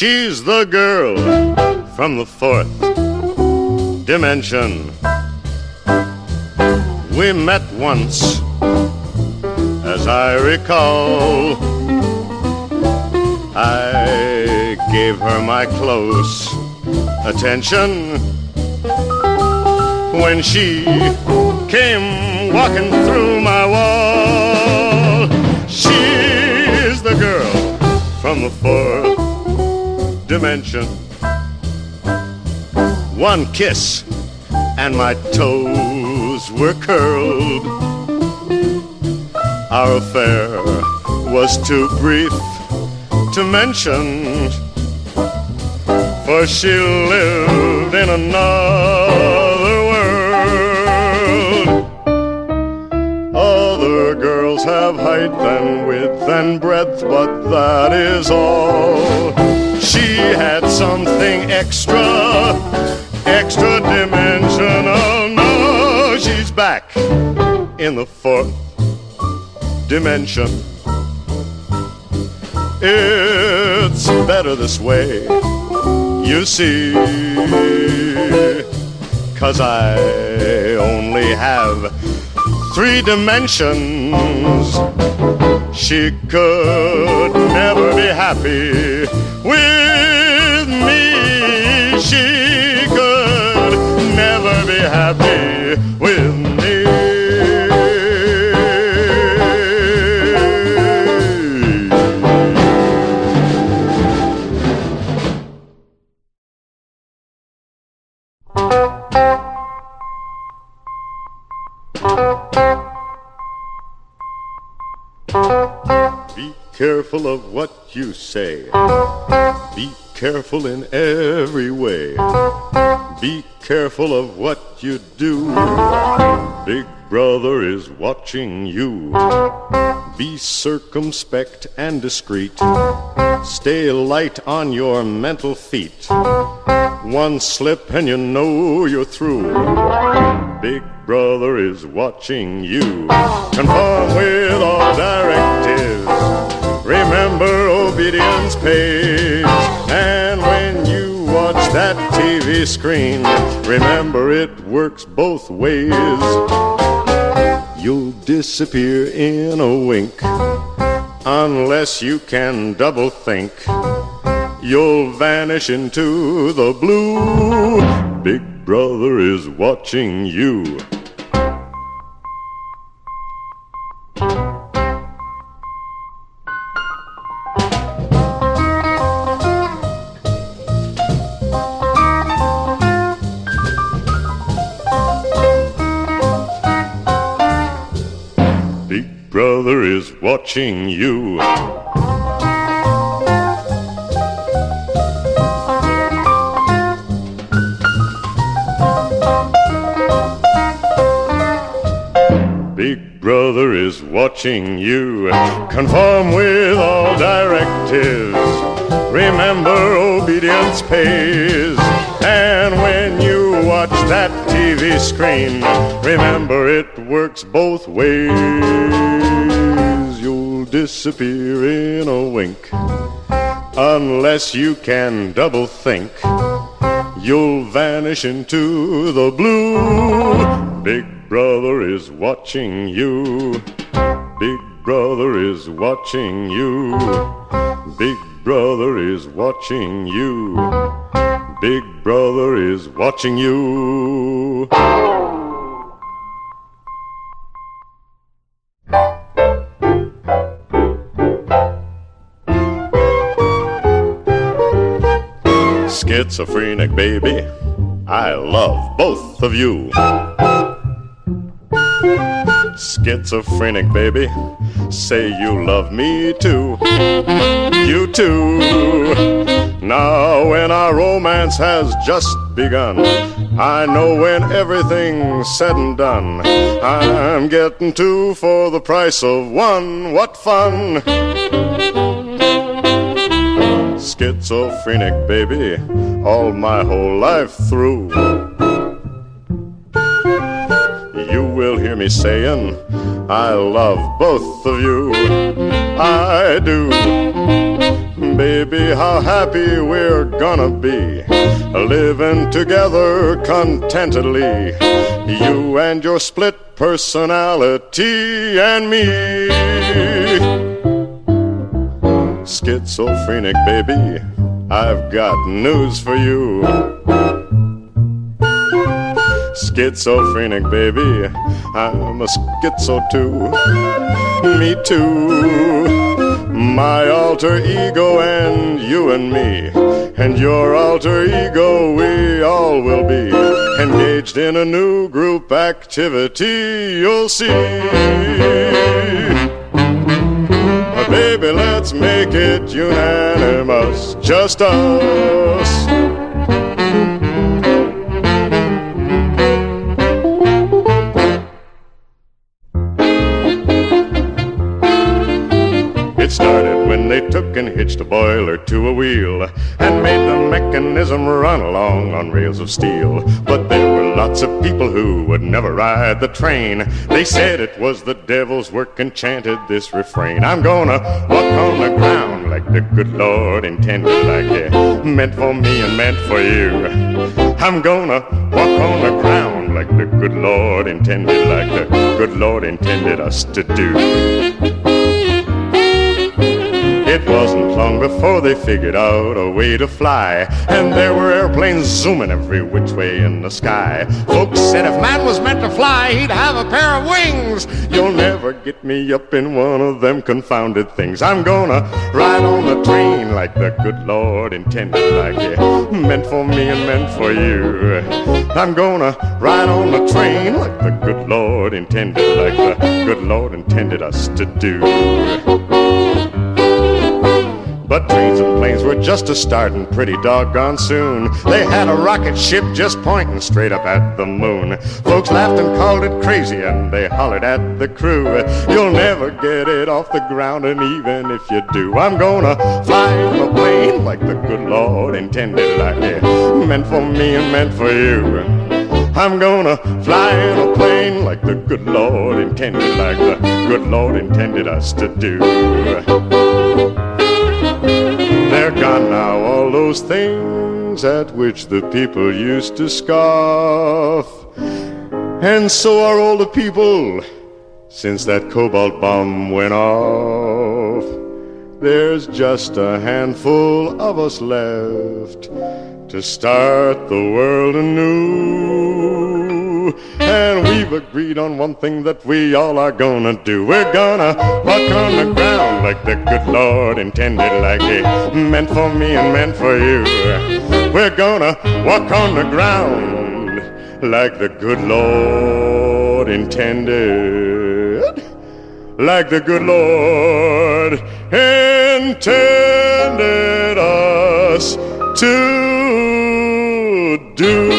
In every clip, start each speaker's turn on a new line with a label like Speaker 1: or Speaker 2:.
Speaker 1: She's the girl from the fourth dimension. We met once, as I recall. I gave her my close attention when she came walking through my wall. She's the girl from the fourth dimension. One kiss and my toes were curled. Our affair was too brief to mention, for she lived in another world. Other girls have height and width and breadth, but that is all. She had something extra dimensional. No, she's back in the fourth dimension. It's better this way, you see, 'cause I only have 3 dimensions. She could never be happy with me. She could never be happy with me. Be careful of what you say. Be careful in every way. Be careful of what you do. Big Brother is watching you. Be circumspect and discreet. Stay light on your mental feet. One slip and you know you're through. Big Brother is watching you. Conform with all directives. Remember, obedience pays. And when you watch that TV screen, remember it works both ways. You'll disappear in a wink unless you can double think. You'll vanish into the blue. Big Brother is watching you. Big Brother is watching you. Big Brother is watching you. Conform with all directives. Remember, obedience pays. And when you watch that TV screen, remember it works both ways. You'll disappear in a wink unless you can double think. You'll vanish into the blue. Big Brother is watching you. Big Brother is watching you. Big Brother is watching you. Big Brother is watching you. Schizophrenic baby, I love both of you. Schizophrenic baby, say you love me too. You too. Now when our romance has just begun, I know when everything's said and done, I'm getting 2 for the price of 1. What fun! Schizophrenic baby, all my whole life through. You will hear me saying, I love both of you. I do. baby, how happy we're gonna be, living together contentedly, you and your split personality and me. Schizophrenic baby, I've got news for you. Schizophrenic baby, I'm a schizo too. Me too. My alter ego and you and me, and your alter ego, we all will be engaged in a new group activity, you'll see. Baby, let's make it unanimous, just us. It started when they took and hitched a boiler to a wheel and made the mechanism run along on rails of steel. But there were lots of people who would never ride the train. They said it was the devil's work and chanted this refrain: I'm gonna walk on the ground like the good Lord intended, like it meant for me and meant for you. I'm gonna walk on the ground like the good Lord intended, like the good Lord intended us to do. It wasn't long before they figured out a way to fly, and there were airplanes zooming every which way in the sky. Folks said if man was meant to fly, he'd have a pair of wings. You'll never get me up in one of them confounded things. I'm gonna ride on the train like the good Lord intended, like it meant for me and meant for you. I'm gonna ride on the train like the good Lord intended, like the good Lord intended us to do. But trains and planes were just a startin' pretty doggone soon. They had a rocket ship just pointing straight up at the moon. Folks laughed and called it crazy, and they hollered at the crew, you'll never get it off the ground, and even if you do, I'm gonna fly on a plane like the good Lord intended, like it meant for me and meant for you. I'm gonna fly in a plane like the good Lord intended, like the good Lord intended us to do. They're gone now, all those things at which the people used to scoff. And so are all the people since that cobalt bomb went off. There's just a handful of us left to start the world anew. And we've agreed on one thing that we all are gonna do. We're gonna walk on the ground like the good Lord intended, like it meant for me and meant for you. We're gonna walk on the ground like the good Lord intended, like the good Lord intended us to do.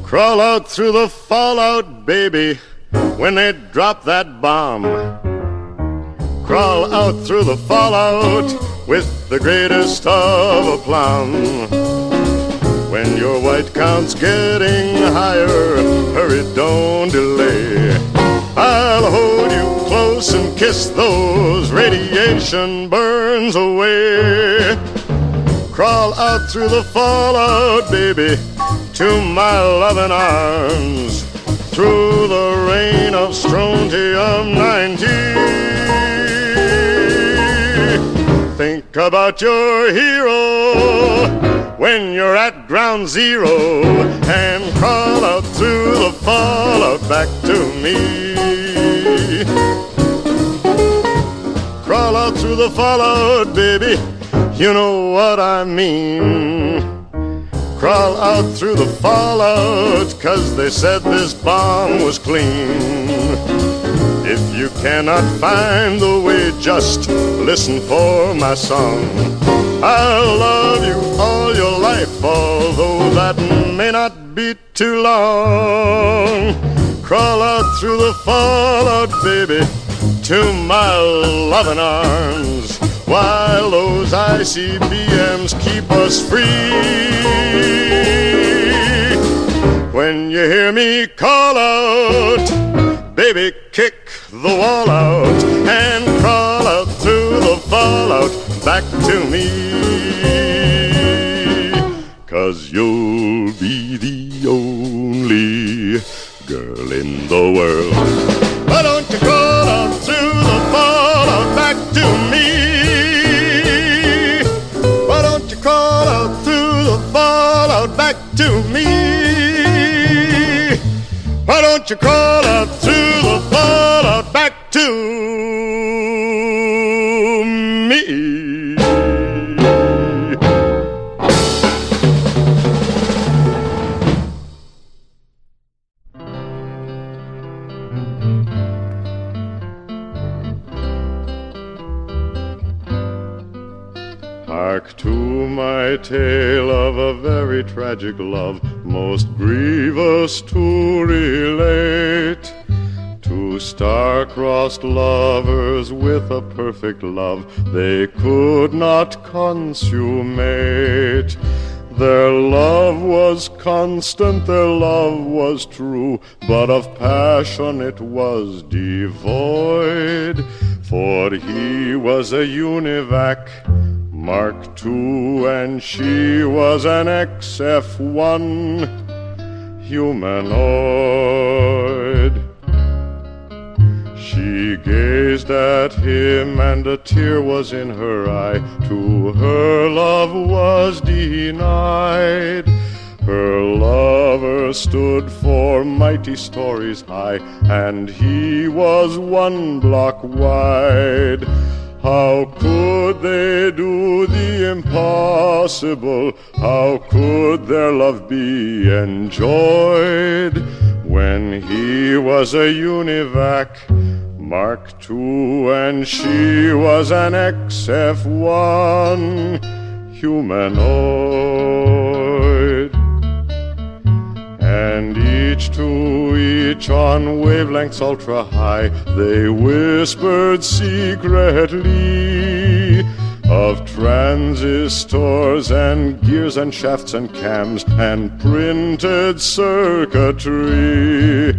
Speaker 1: Crawl out through the fallout, baby, when they drop that bomb. Crawl out through the fallout with the greatest of aplomb. When your white count's getting higher, hurry, don't delay. I'll hold you close and kiss those radiation burns away. Crawl out through the fallout, baby, to my loving arms, through the rain of strontium-90. Think about your hero when you're at ground zero, and crawl out through the fallout back to me. Crawl out through the fallout, baby, you know what I mean. Crawl out through the fallout, 'cause they said this bomb was clean. If you cannot find the way, just listen for my song. I'll love you all your life, although that may not be too long. Crawl out through the fallout, baby, to my loving arms, while those ICBMs keep us free. When you hear me call out, baby, kick the wall out and crawl out through the fallout back to me. 'Cause you'll be the only girl in the world. Why don't you crawl out through the fallout back to me? Why don't you crawl out through the fallout back to me? Why don't you crawl out through the fallout back to me? Hark to my tale of a very tragic love, most grievous to relate. Two star-crossed lovers with a perfect love they could not consummate. Their love was constant, their love was true, but of passion it was devoid. For he was a univac, Mark II, and she was an XF1 humanoid. She gazed at him and a tear was in her eye. To her love was denied. Her lover stood for mighty stories high, and he was 1 block wide. How could they do the impossible? How could their love be enjoyed when he was a univac, Mark II, and she was an XF1 humanoid? And each to each on wavelengths ultra high, they whispered secretly of transistors and gears and shafts and cams and printed circuitry.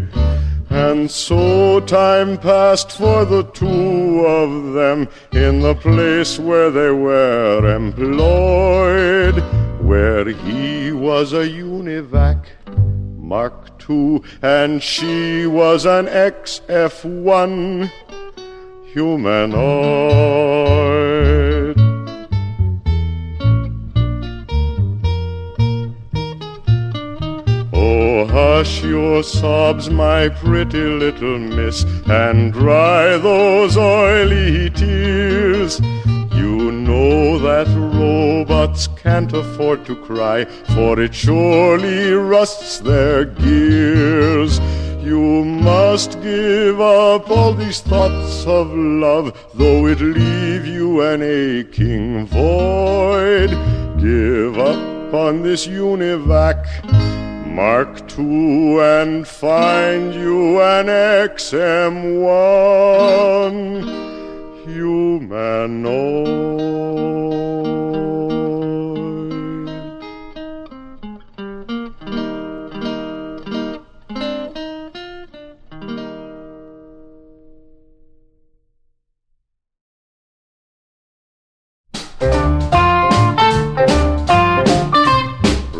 Speaker 1: And so time passed for the two of them in the place where they were employed, where he was a univac, Mark II, and she was an XF1 humanoid. Oh, hush your sobs, my pretty little miss, and dry those oily tears. You know that robots can't afford to cry, for it surely rusts their gears. You must give up all these thoughts of love, though it leave you an aching void. Give up on this univac, Mark II, and find you an XM1 humanoid.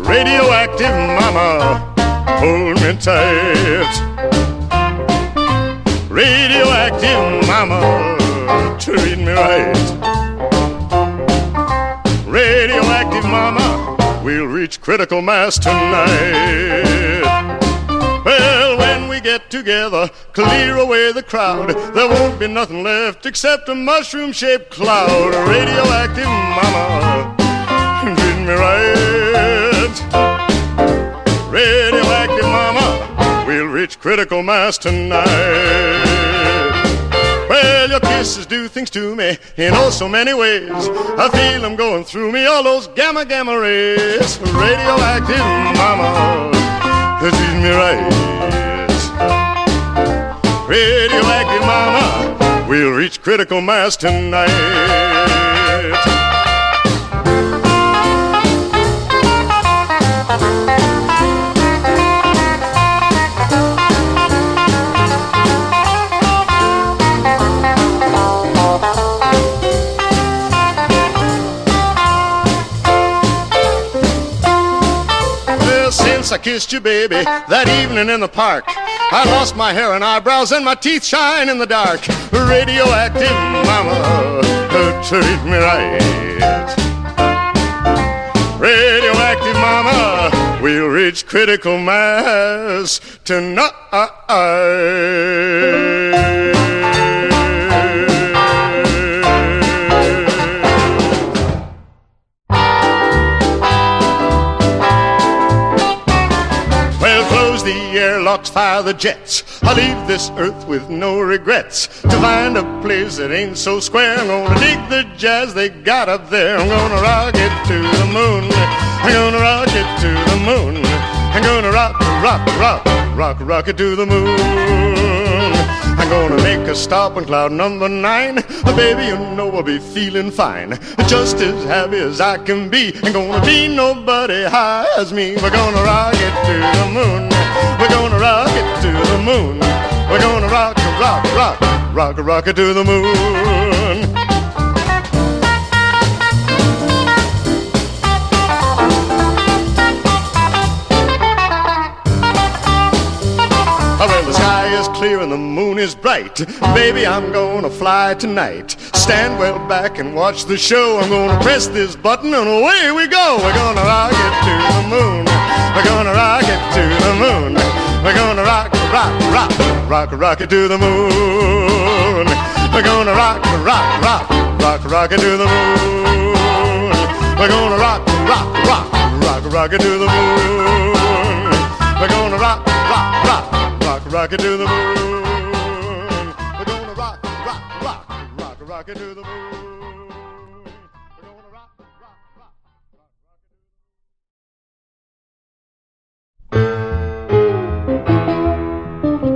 Speaker 1: Radioactive mama, hold me tight. Radioactive mama, treat me right. Radioactive mama, we'll reach critical mass tonight. Well, when we get together, clear away the crowd, there won't be nothing left except a mushroom-shaped cloud. Radioactive mama, treat me right. Radioactive mama, we'll reach critical mass tonight. Well, your kisses do things to me in oh so many ways. I feel them going through me, all those gamma rays. Radioactive mama, treat me right. Radioactive mama, we'll reach critical mass tonight. I kissed you, baby, that evening in the park. I lost my hair and eyebrows and my teeth shine in the dark. Radioactive mama, treat me right. Radioactive mama, we'll reach critical mass tonight. Airlocks, fire the jets. I'll leave this earth with no regrets to find a place that ain't so square. I'm gonna dig the jazz they got up there. I'm gonna rock it to the moon. I'm gonna rock it to the moon. I'm gonna rock, rock, rock, rock, rock it to the moon. I'm gonna make a stop on cloud number 9. Baby, you know I'll be feeling fine, just as happy as I can be. Ain't gonna be nobody high as me. We're gonna rock it to the moon. We're gonna rock it to the moon. We're gonna rock, rock, rock, rock, rock it to the moon. Well, the sky is clear and the moon is bright. Baby, I'm gonna fly tonight. Stand well back and watch the show. I'm gonna press this button and away we go. We're gonna rock it to the moon. We're gonna rock it to the moon. We're gonna rock, rock, rock, rock, rock it to the moon. We're gonna rock, rock, rock, rock, rock it to the moon. We're gonna rock, rock, rock, rock, rock it to the moon. We're gonna rock, rock, rock, rock, rock it to the moon. We're gonna rock, rock, rock, rock, rock it to the moon. We're gonna rock, rock, rock, rock, rock it to the moon.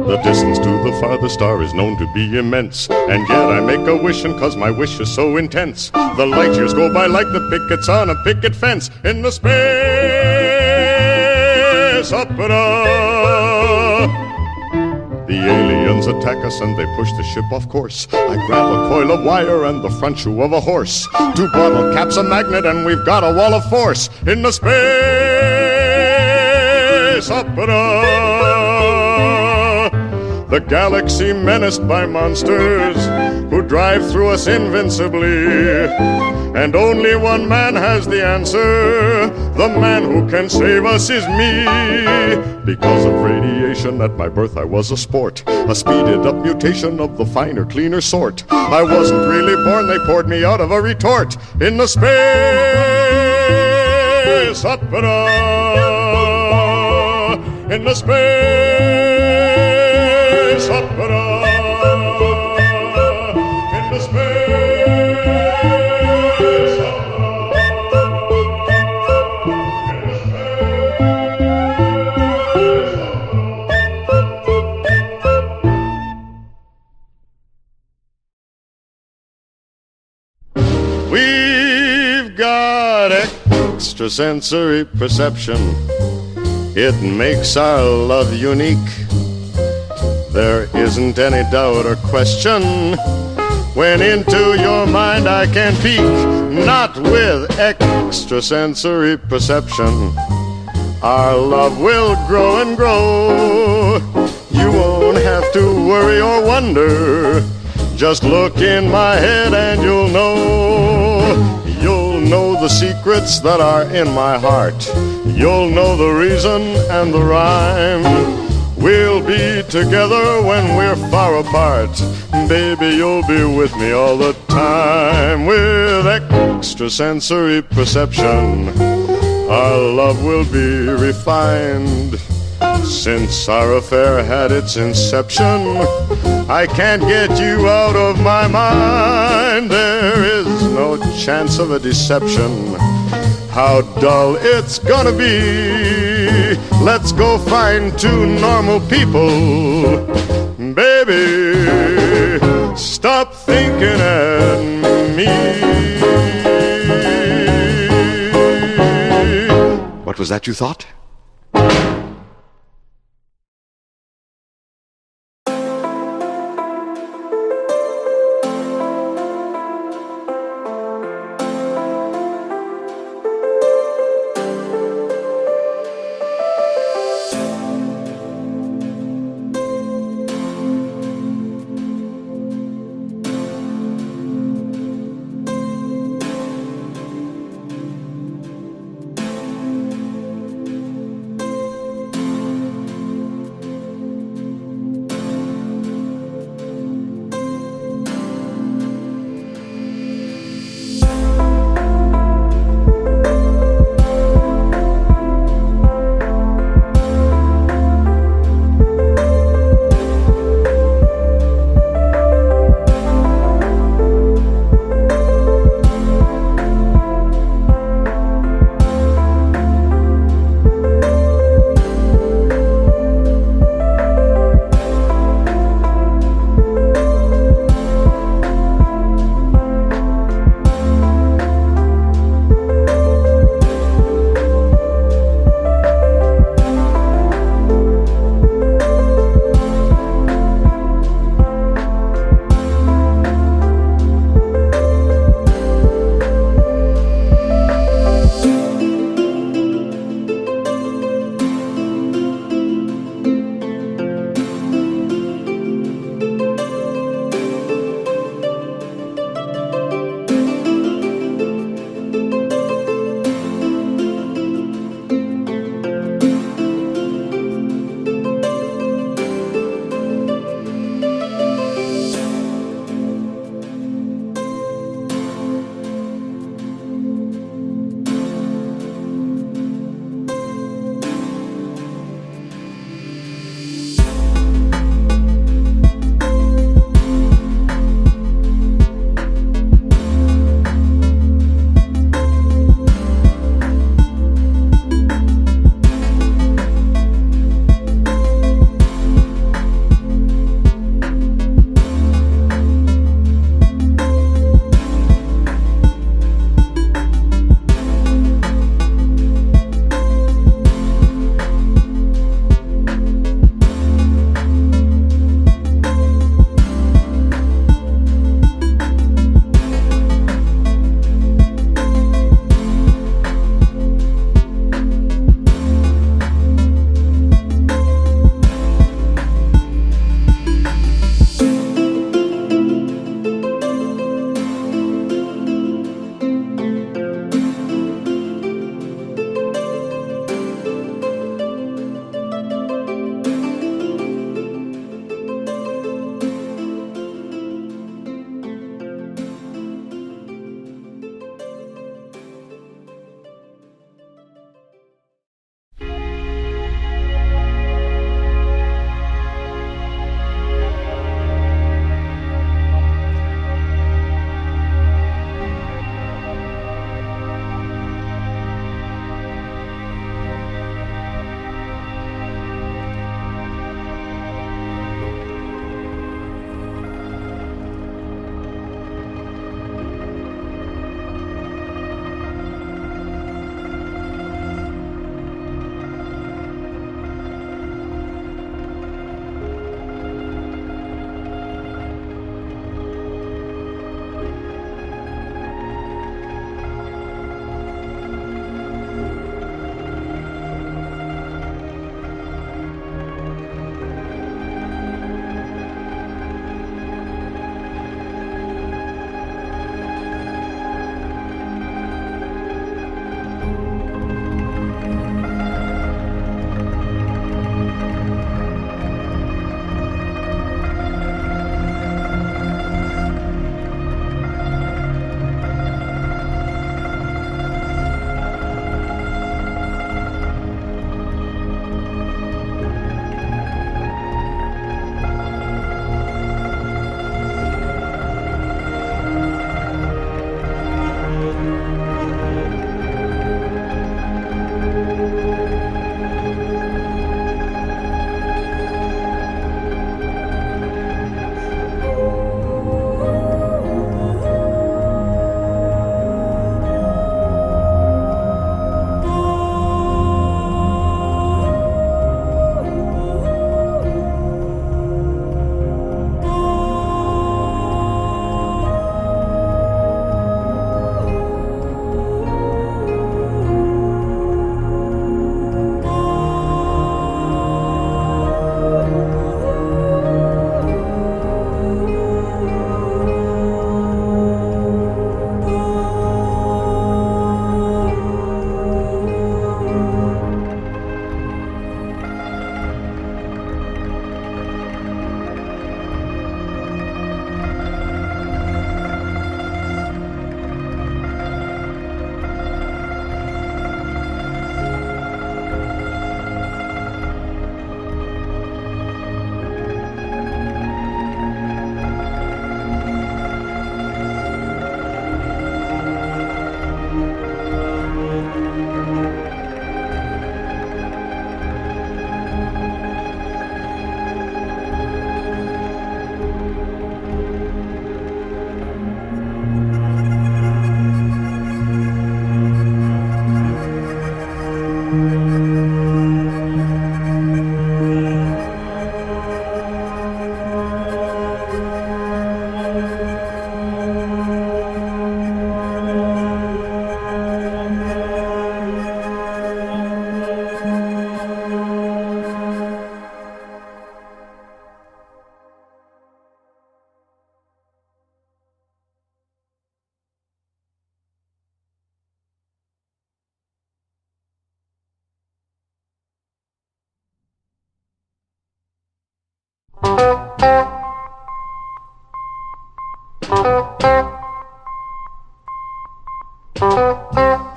Speaker 1: The distance to the farthest star is known to be immense, and yet I make a wish, and 'cause my wish is so intense, the light years go by like the pickets on a picket fence in the space opera. The aliens attack us and they push the ship off course. I grab a coil of wire and the front shoe of a horse. 2 bottle caps, a magnet, and we've got a wall of force in the space opera. The galaxy menaced by monsters who drive through us invincibly. And only one man has the answer. The man who can save us is me. Because of radiation at my birth I was a sport, a speeded up mutation of the finer, cleaner sort. I wasn't really born, they poured me out of a retort in the space opera. In the space opera. In the space opera. In the space opera. We've got extrasensory perception. It makes our love unique. There isn't any doubt or question. When into your mind I can peek, not with extrasensory perception. Our love will grow and grow. You won't have to worry or wonder. Just look in my head and you'll know. You'll know the secrets that are in my heart. You'll know the reason and the rhyme. We'll be together when we're far apart. Baby, you'll be with me all the time. With extrasensory perception, our love will be refined. Since our affair had its inception, I can't get you out of my mind. There is no chance of a deception. How dull it's gonna be. Let's go find 2 normal people. Baby, stop thinking at me. Was that you thought?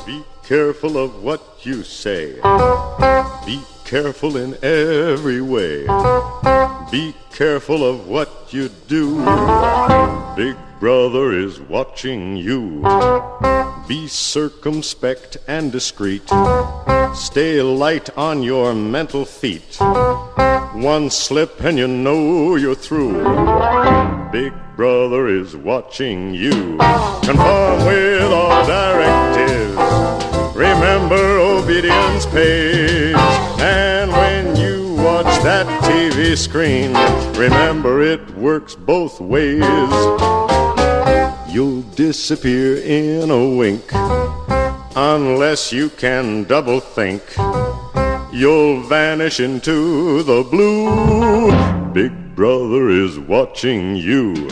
Speaker 1: Be careful of what you say. Be careful in every way. Be careful of what you do. Big brother is watching you. Be circumspect and discreet. Stay light on your mental feet. One slip and you know you're through. Big brother is watching you. Conform with all directives. Remember, obedience pays. And when you watch that TV screen, remember it works both ways. You'll disappear in a wink unless you can double think. You'll vanish into the blue. Big brother is watching you.